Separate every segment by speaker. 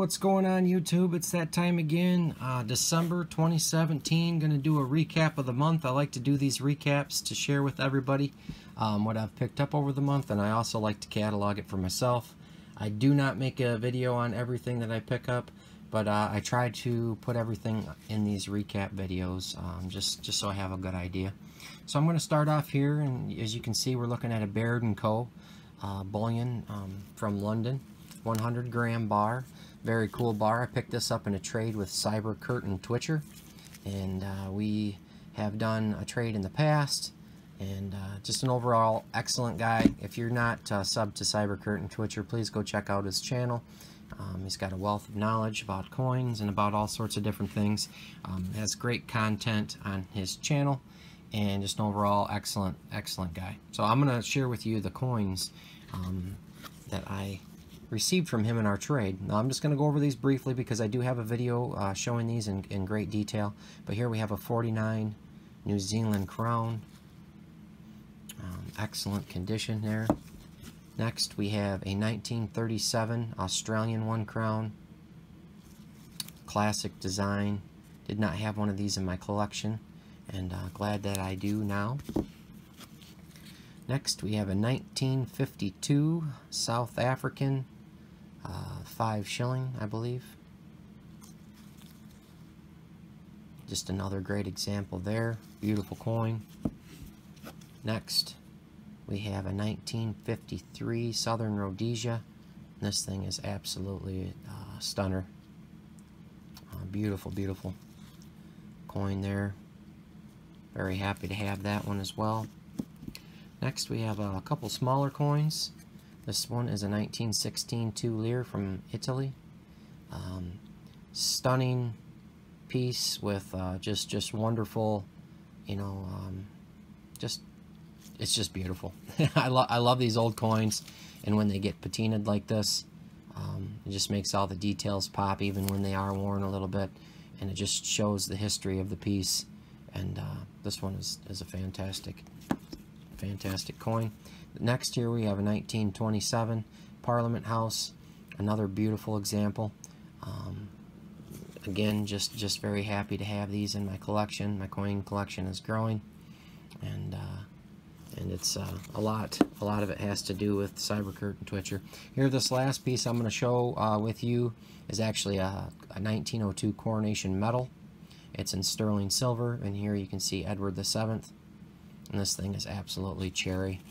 Speaker 1: What's going on, YouTube? It's that time again. December 2017. Going to do a recap of the month. I like to do these recaps to share with everybody what I've picked up over the month, and I also like to catalog it for myself. I do not make a video on everything that I pick up, but I try to put everything in these recap videos just so I have a good idea. So I'm going to start off here, and as you can see, we're looking at a Baird & Co. bullion from London, 100 gram bar. Very cool bar. I picked this up in a trade with Cyber Curtain Twitcher, and we have done a trade in the past, and just an overall excellent guy. If you're not subbed to Cyber Curtain Twitcher, please go check out his channel. He's got a wealth of knowledge about coins and about all sorts of different things. Has great content on his channel, and just an overall excellent guy. So I'm going to share with you the coins that I received from him in our trade. Now I'm just going to go over these briefly because I do have a video showing these in great detail. But here we have a 49 New Zealand crown. Excellent condition there. Next we have a 1937 Australian 1 crown. Classic design. Did not have one of these in my collection, and glad that I do now. Next we have a 1952 South African 5 shilling, I believe. Just another great example there. Beautiful coin. Next we have a 1953 Southern Rhodesia. This thing is absolutely stunner. Beautiful coin there. Very happy to have that one as well. Next we have a couple smaller coins. This one is a 1916 2 lire from Italy. Stunning piece with just wonderful, you know, it's just beautiful. I love these old coins, and when they get patinaed like this, it just makes all the details pop, even when they are worn a little bit, and it just shows the history of the piece. And this one is a fantastic coin. Next here we have a 1927 Parliament House, another beautiful example. Again, just very happy to have these in my collection. My coin collection is growing, and it's a lot of it has to do with Cyber Curtain Twitcher. Here, this last piece I'm going to show with you is actually a 1902 Coronation Medal. It's in sterling silver, and here you can see Edward VII. And this thing is absolutely cherry,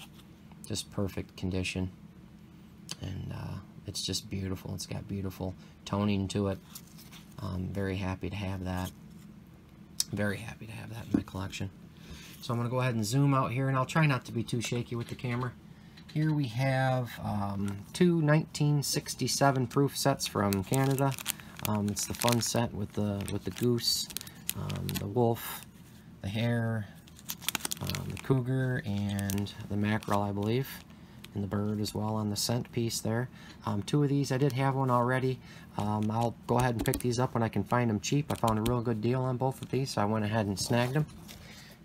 Speaker 1: just perfect condition, and it's just beautiful. It's got beautiful toning to it. Very happy to have that. Very happy to have that in my collection. So I'm going to go ahead and zoom out here, and I'll try not to be too shaky with the camera. Here we have two 1967 proof sets from Canada. It's the fun set with the goose, the wolf, the hare, the cougar, and the mackerel, I believe, and the bird as well on the cent piece there. Two of these, I did have one already. I'll go ahead and pick these up when I can find them cheap. I found a real good deal on both of these, so I went ahead and snagged them.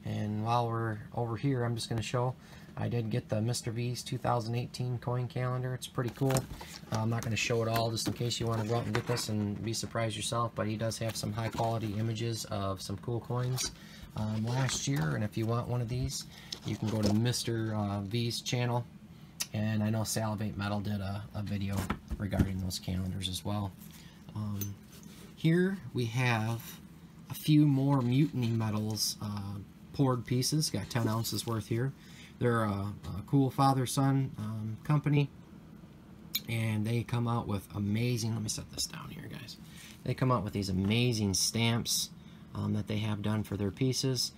Speaker 1: And while we're over here, I'm just going to show, I did get the Mr. V's 2018 coin calendar. It's pretty cool. I'm not going to show it all, just in case you want to go out and get this and be surprised yourself, but he does have some high quality images of some cool coins last year. And if you want one of these, you can go to Mr. V's channel, and I know Salivate Metal did a video regarding those calendars as well. Here we have a few more Mutiny Metals poured pieces. Got 10 ounces worth here. They're a cool father-son company, and they come out with amazing, let me set this down here, guys. They come out with these amazing stamps that they have done for their pieces.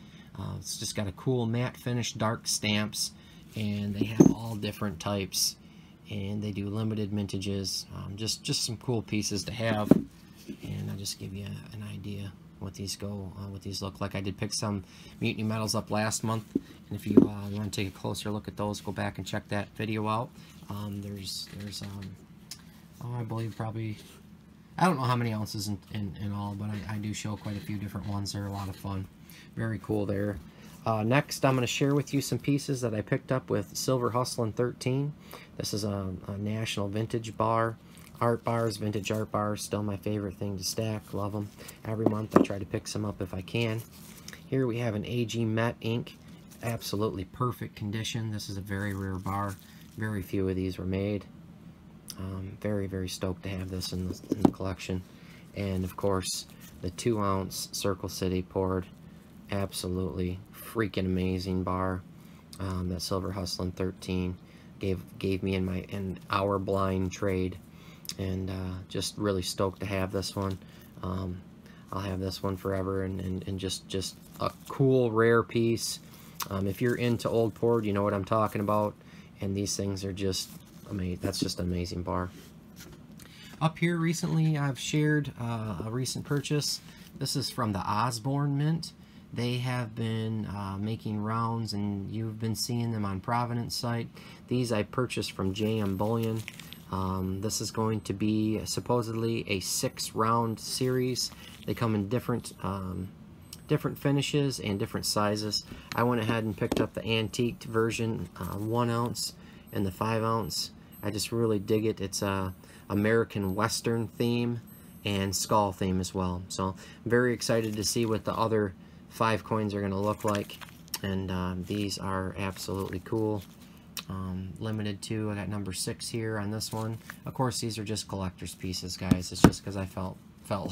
Speaker 1: It's just got a cool matte finish, dark stamps, and they have all different types, and they do limited mintages. Just some cool pieces to have, and I'll just give you an idea what these what these look like. I did pick some Mutiny Metals up last month, and if you want to take a closer look at those, go back and check that video out. There's I believe probably, I don't know how many ounces in all, but I do show quite a few different ones. They're a lot of fun. Very cool there. Next, I'm going to share with you some pieces that I picked up with Silver Hustlin' 13. This is a national vintage bar. Art bars, vintage art bars, still my favorite thing to stack. Love them. Every month I try to pick some up if I can. Here we have an AG Met ink. Absolutely perfect condition. This is a very rare bar. Very few of these were made. Very, very stoked to have this in the collection. And of course, the 2-ounce Circle City poured. Absolutely freaking amazing bar. That Silver Hustlin' 13 gave me in our blind trade. And just really stoked to have this one. I'll have this one forever, and just a cool, rare piece. If you're into old poured, you know what I'm talking about. And these things are just amazing. That's just an amazing bar. Up here recently, I've shared a recent purchase. This is from the Osborne Mint. They have been making rounds, and you've been seeing them on Providence site. These I purchased from JM Bullion. This is going to be supposedly a 6-round series. They come in different finishes and different sizes. I went ahead and picked up the antiqued version, 1 ounce and the 5 ounce. I just really dig it. It's a American Western theme and skull theme as well. So I'm very excited to see what the other 5 coins are going to look like. And these are absolutely cool. Limited to, I got number 6 here on this one. Of course, these are just collector's pieces, guys. It's just because I felt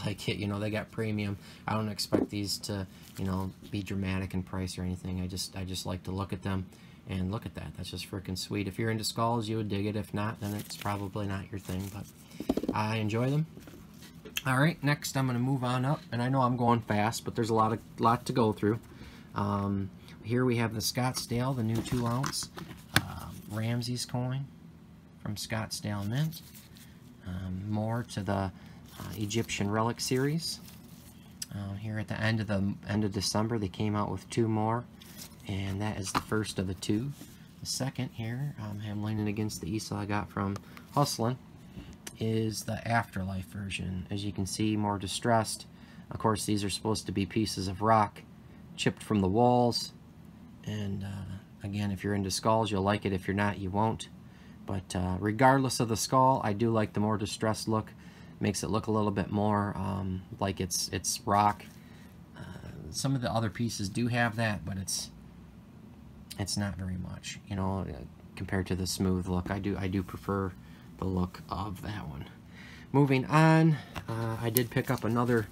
Speaker 1: like it. You know, they got premium. I don't expect these to, you know, be dramatic in price or anything. I just like to look at them and look at that. That's just freaking sweet. If you're into skulls, you would dig it. If not, then it's probably not your thing. But I enjoy them. All right, next I'm going to move on up, and I know I'm going fast, but there's a lot to go through. Here we have the Scottsdale, the new 2-ounce Ramses coin from Scottsdale Mint. More to the Egyptian relic series. Here at the end of December, they came out with 2 more, and that is the first of the 2. The second here, I'm leaning against the easel I got from Hustlin', is the Afterlife version. As you can see, more distressed. Of course, these are supposed to be pieces of rock chipped from the walls, and again, if you're into skulls, you'll like it. If you're not, you won't. But regardless of the skull, I do like the more distressed look. Makes it look a little bit more like it's rock. Some of the other pieces do have that, but it's not very much, you know, compared to the smooth look. I do prefer the look of that one. Moving on, I did pick up another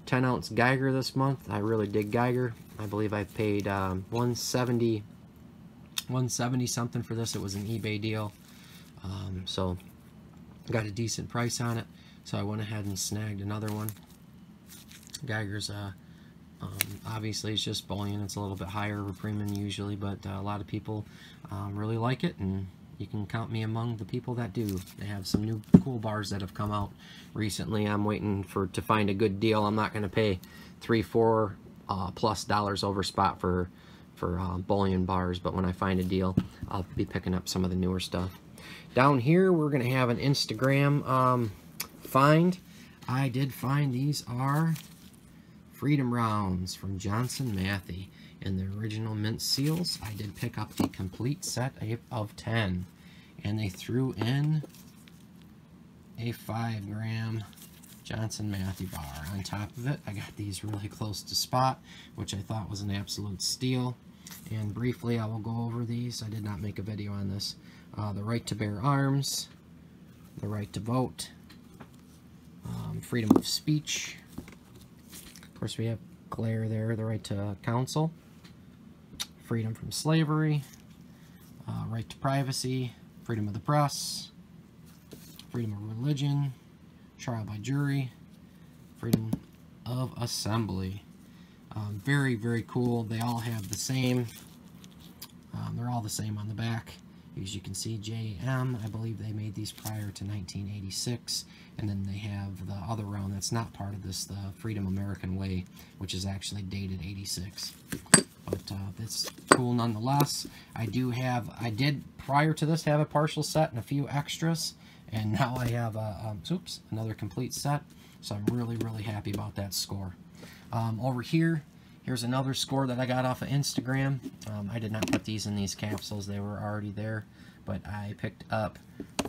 Speaker 1: 10-ounce Geiger this month. I really dig Geiger. I believe I paid $170 something for this. It was an eBay deal, so got a decent price on it. So I went ahead and snagged another one. Geiger's obviously it's just bullion. It's a little bit higher of a premium usually, but a lot of people really like it, and you can count me among the people that do. They have some new cool bars that have come out recently. I'm waiting to find a good deal. I'm not going to pay $3-4+ over spot for bullion bars, but when I find a deal, I'll be picking up some of the newer stuff. Down here, we're going to have an Instagram find. I did find these are Freedom Rounds from Johnson Matthey and the original mint seals. I did pick up a complete set of 10, and they threw in a 5-gram Johnson Matthey bar on top of it. I got these really close to spot, which I thought was an absolute steal. And briefly, I will go over these. I did not make a video on this. The right to bear arms, the right to vote, freedom of speech. Of course, we have glare there, the right to counsel, freedom from slavery, right to privacy, freedom of the press, freedom of religion, trial by jury, freedom of assembly. Very, very cool. They all have the same. They're all the same on the back. As you can see, JM, I believe they made these prior to 1986. And then they have the other round that's not part of this, the Freedom American Way, which is actually dated 86. But that's cool nonetheless. I did prior to this have a partial set and a few extras. And now I have another complete set. So I'm really, really happy about that score. Over here, here's another score that I got off of Instagram. I did not put these in these capsules. They were already there. But I picked up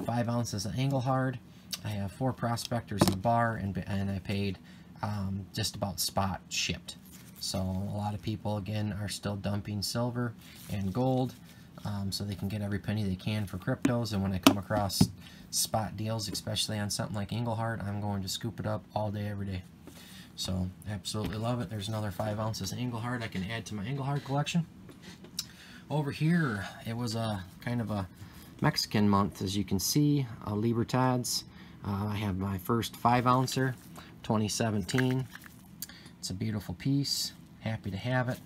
Speaker 1: 5 ounces of Engelhard I have 4 prospectors in the bar, and I paid just about spot shipped. So a lot of people, again, are still dumping silver and gold so they can get every penny they can for cryptos. And when I come across spot deals, especially on something like Engelhard, I'm going to scoop it up all day, every day. So absolutely love it. There's another 5 ounces of Engelhard I can add to my Engelhard collection. Over here, it was a kind of a Mexican month, as you can see. Libertads. I have my first 5 ouncer, 2017. It's a beautiful piece. Happy to have it.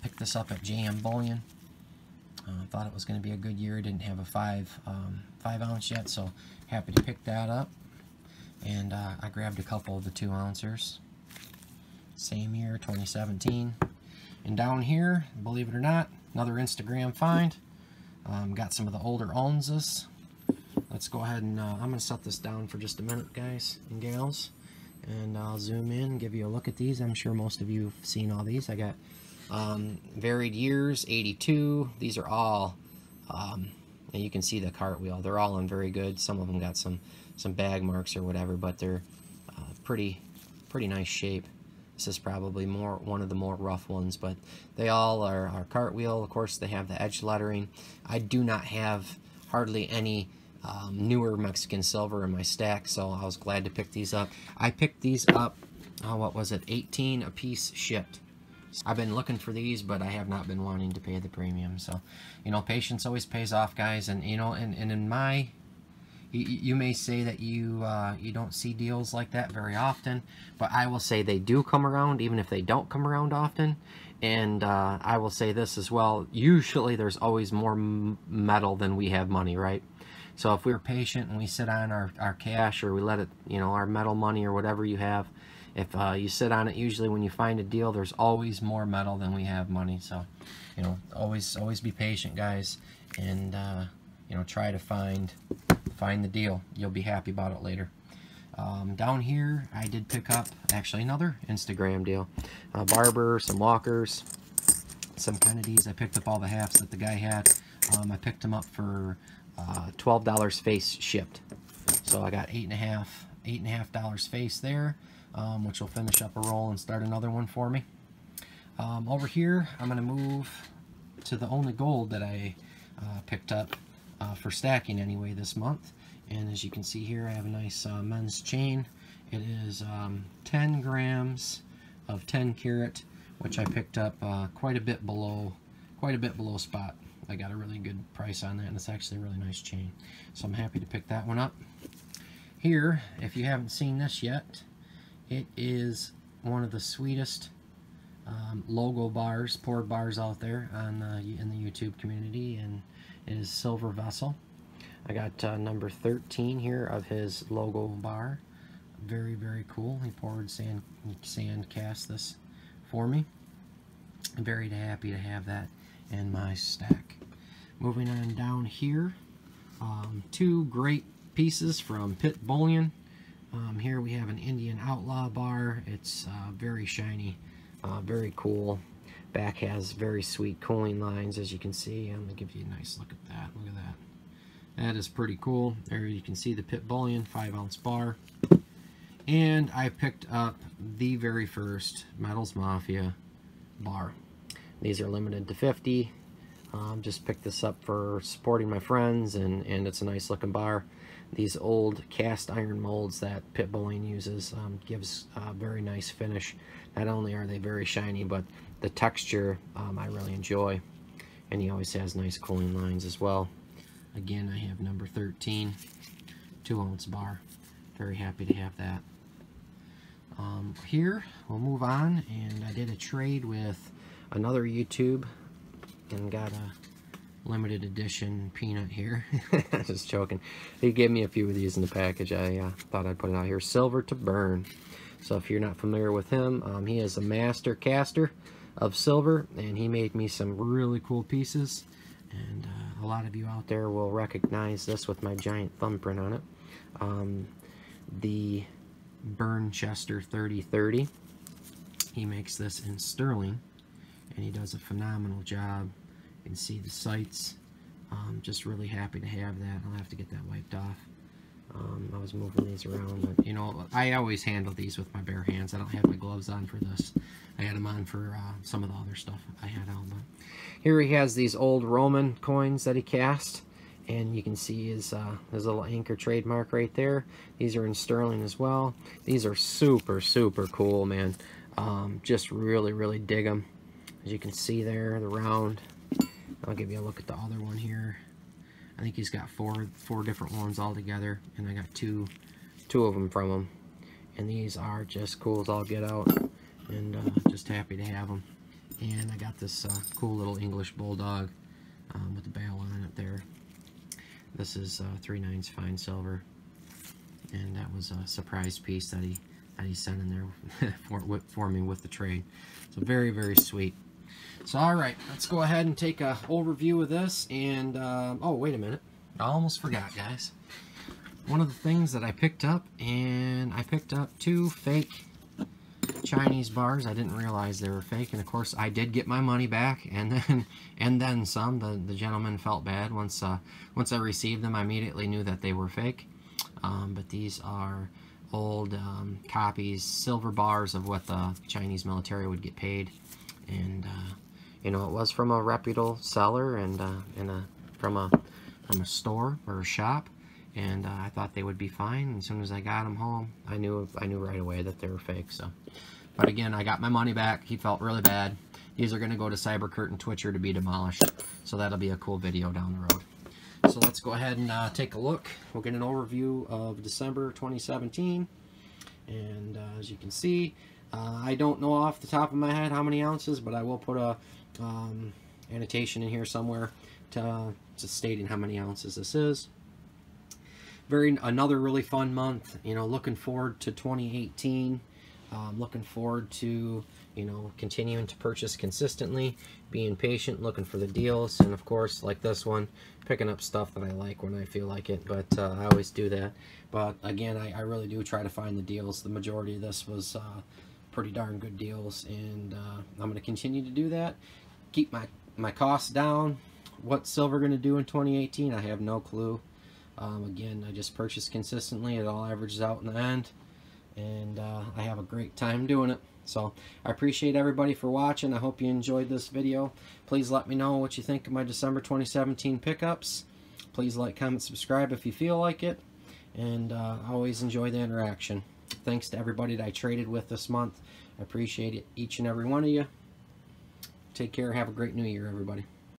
Speaker 1: Picked this up at JM Bullion. Thought it was going to be a good year. Didn't have a 5 ounce yet, so happy to pick that up. And I grabbed a couple of the 2 ouncers. Same year, 2017. And down here, believe it or not, another Instagram find. Got some of the older ounces. Let's go ahead and I'm going to set this down for just a minute, guys and gals. And I'll zoom in and give you a look at these. I'm sure most of you have seen all these. I got varied years, 82. These are all, and you can see the cartwheel. They're all in very good. Some of them got some bag marks or whatever, but they're pretty nice shape. This is probably one of the more rough ones, but they all are cartwheel. Of course, they have the edge lettering. I do not have hardly any newer Mexican silver in my stack, so I was glad to pick these up. I picked these up, what was it, 18 a piece shipped. I've been looking for these, but I have not been wanting to pay the premium. So, you know, patience always pays off, guys. And, you know, and in my, you may say that you don't see deals like that very often, but I will say they do come around, even if they don't come around often. And I will say this as well, usually there's always more metal than we have money, right? So if we're patient and we sit on our cash, or we let it, you know, our metal money or whatever you have, if you sit on it, usually when you find a deal, there's always more metal than we have money. So, you know, always be patient, guys, and you know, try to find the deal. You'll be happy about it later. Down here, I did pick up actually another Instagram deal. Barber, some Walkers, some Kennedys. I picked up all the halves that the guy had. I picked them up for $12 face shipped. So I got $8.50 face there, which will finish up a roll and start another one for me. Over here, I'm going to move to the only gold that I picked up for stacking anyway this month. And as you can see here, I have a nice men's chain. It is 10 grams of 10 karat, which I picked up quite a bit below spot. I got a really good price on that, and it's actually a really nice chain. So I'm happy to pick that one up. Here, if you haven't seen this yet, it is one of the sweetest logo bars, poured bars out there on in the YouTube community, and it is Silver Vessel. I got number 13 here of his logo bar. Very, very cool. He poured sand cast this for me. I'm very happy to have that in my stack. Moving on down here, 2 great pieces from Pit Bullion. Here we have an Indian Outlaw bar. It's very shiny, very cool. Back has very sweet cooling lines, as you can see. I'm going to give you a nice look at that. Look at that. That is pretty cool. There you can see the Pit Bullion 5-ounce bar. And I picked up the very first Metals Mafia bar. These are limited to 50. Just picked this up for supporting my friends, and it's a nice looking bar. These old cast iron molds that Pit Bullion uses gives a very nice finish. Not only are they very shiny, but the texture I really enjoy. And he always has nice cooling lines as well. Again, I have number 13, 2-ounce bar. Very happy to have that. Here, we'll move on, and I did a trade with another YouTube and got a limited edition peanut here. Just joking. He gave me a few of these in the package. I thought I'd put it out here. Silver to Burn. So if you're not familiar with him, he is a master caster of silver, and he made me some really cool pieces. And a lot of you out there will recognize this with my giant thumbprint on it. The Burnchester 3030. He makes this in sterling, and he does a phenomenal job. You can see the sights. Just really happy to have that. I'll have to get that wiped off. I was moving these around, but you know, I always handle these with my bare hands. I don't have my gloves on for this. I had them on for some of the other stuff I had on. But here he has these old Roman coins that he cast, and you can see his little anchor trademark right there. These are in sterling as well. These are super, super cool, man. Just really, really dig them. As you can see there, the round. I'll give you a look at the other one here. I think he's got four different ones all together, and I got two of them from him. And these are just cool as all get out, and just happy to have them. And I got this cool little English bulldog with the bell on it there. This is 3/9 fine silver, and that was a surprise piece that he sent in there for me with the trade. So very, very sweet. So alright, let's go ahead and take a overview of this, and oh, wait a minute, I almost forgot, guys. One of the things that I picked up, and I picked up 2 fake Chinese bars. I didn't realize they were fake, and of course I did get my money back, and then some. The gentleman felt bad. Once I received them, I immediately knew that they were fake. But these are old copies, silver bars of what the Chinese military would get paid, and you know, it was from a reputable seller and from a store or a shop, and I thought they would be fine. And as soon as I got them home, I knew right away that they were fake. So, but again, I got my money back. He felt really bad. These are going to go to Cybercurt and Twitcher to be demolished. So that'll be a cool video down the road. So let's go ahead and take a look. We'll get an overview of December 2017, and as you can see, I don't know off the top of my head how many ounces, but I will put a annotation in here somewhere to stating how many ounces this is. Another really fun month. You know, looking forward to 2018. Looking forward to, you know, continuing to purchase consistently, being patient, looking for the deals, and of course, like this one, picking up stuff that I like when I feel like it. But I always do that. But again, I really do try to find the deals. The majority of this was pretty darn good deals, and I'm going to continue to do that. Keep my costs down. What's silver going to do in 2018? I have no clue. Again, I just purchase consistently. It all averages out in the end, and I have a great time doing it. So I appreciate everybody for watching. I hope you enjoyed this video. Please let me know what you think of my December 2017 pickups. Please like, comment, subscribe if you feel like it, and I always enjoy the interaction. Thanks to everybody that I traded with this month. I appreciate it, each and every one of you. Take care. Have a great new year, everybody.